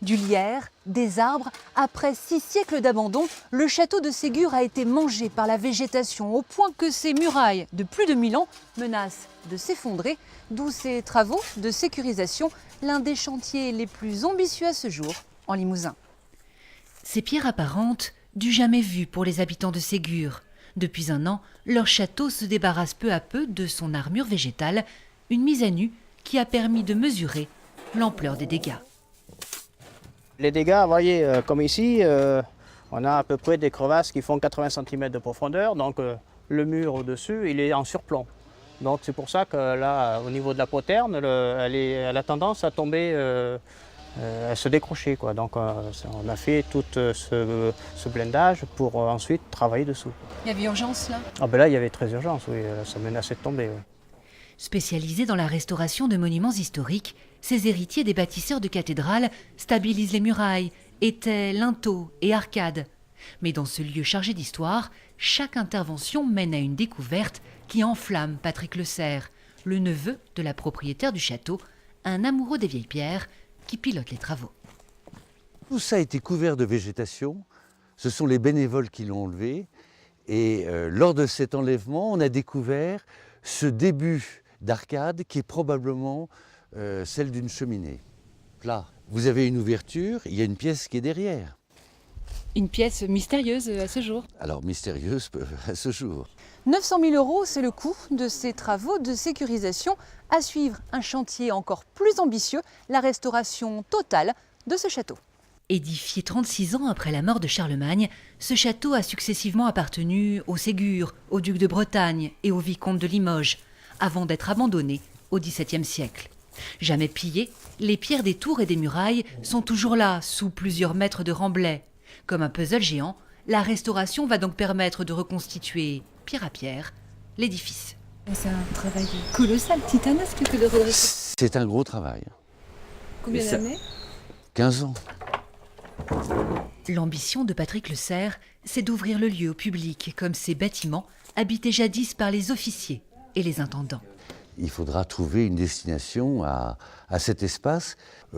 Du lierre, des arbres, après 6 siècles d'abandon, le château de Ségur a été mangé par la végétation au point que ses murailles de plus de 1000 ans menacent de s'effondrer, d'où ces travaux de sécurisation, l'un des chantiers les plus ambitieux à ce jour en Limousin. Ces pierres apparentes, du jamais vu pour les habitants de Ségur. Depuis un an, leur château se débarrasse peu à peu de son armure végétale, une mise à nu qui a permis de mesurer l'ampleur des dégâts. Les dégâts, vous voyez, comme ici, on a à peu près des crevasses qui font 80 cm de profondeur, donc le mur au-dessus, il est en surplomb. Donc c'est pour ça que là, au niveau de la poterne, elle a tendance à tomber, à se décrocher, quoi. Donc on a fait tout ce blindage pour ensuite travailler dessous. Il y avait urgence là ? Ah ben là, il y avait très urgence, oui, ça menaçait de tomber. Oui. Spécialisés dans la restauration de monuments historiques, ces héritiers des bâtisseurs de cathédrales stabilisent les murailles, étais, linteaux et arcades. Mais dans ce lieu chargé d'histoire, chaque intervention mène à une découverte qui enflamme Patrick Le Serre, le neveu de la propriétaire du château, un amoureux des vieilles pierres qui pilote les travaux. Tout ça a été couvert de végétation, ce sont les bénévoles qui l'ont enlevé, et lors de cet enlèvement, on a découvert ce début d'arcade qui est probablement celle d'une cheminée. Là, vous avez une ouverture, il y a une pièce qui est derrière. Une pièce mystérieuse à ce jour. Alors mystérieuse à ce jour. 900 000 €, c'est le coût de ces travaux de sécurisation. À suivre, un chantier encore plus ambitieux, la restauration totale de ce château. Édifié 36 ans après la mort de Charlemagne, ce château a successivement appartenu aux Ségur, au duc de Bretagne et au vicomte de Limoges, avant d'être abandonné au XVIIe siècle. Jamais pillé, les pierres des tours et des murailles sont toujours là, sous plusieurs mètres de remblai. Comme un puzzle géant, la restauration va donc permettre de reconstituer, pierre à pierre, l'édifice. C'est un travail colossal, titanesque que de redresser. C'est un gros travail. Combien d'années ? 15 ans. L'ambition de Patrick Le Serre, c'est d'ouvrir le lieu au public, comme ces bâtiments habités jadis par les officiers et les intendants. Il faudra trouver une destination à cet espace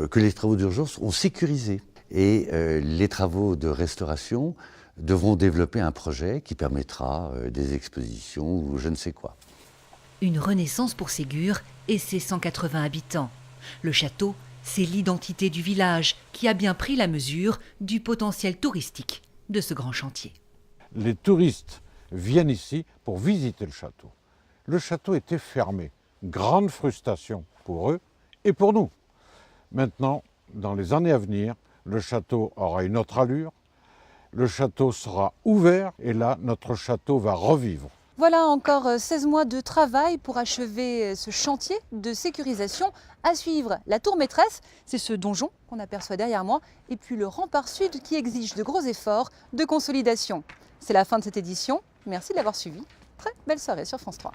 que les travaux d'urgence ont sécurisé. Et les travaux de restauration devront développer un projet qui permettra des expositions ou je ne sais quoi. Une renaissance pour Ségur et ses 180 habitants. Le château, c'est l'identité du village qui a bien pris la mesure du potentiel touristique de ce grand chantier. Les touristes viennent ici pour visiter le château. Le château était fermé. Grande frustration pour eux et pour nous. Maintenant, dans les années à venir, le château aura une autre allure, le château sera ouvert et là, notre château va revivre. Voilà encore 16 mois de travail pour achever ce chantier de sécurisation. À suivre, la tour maîtresse, c'est ce donjon qu'on aperçoit derrière moi, et puis le rempart sud qui exige de gros efforts de consolidation. C'est la fin de cette édition. Merci de l'avoir suivi. Très belle soirée sur France 3.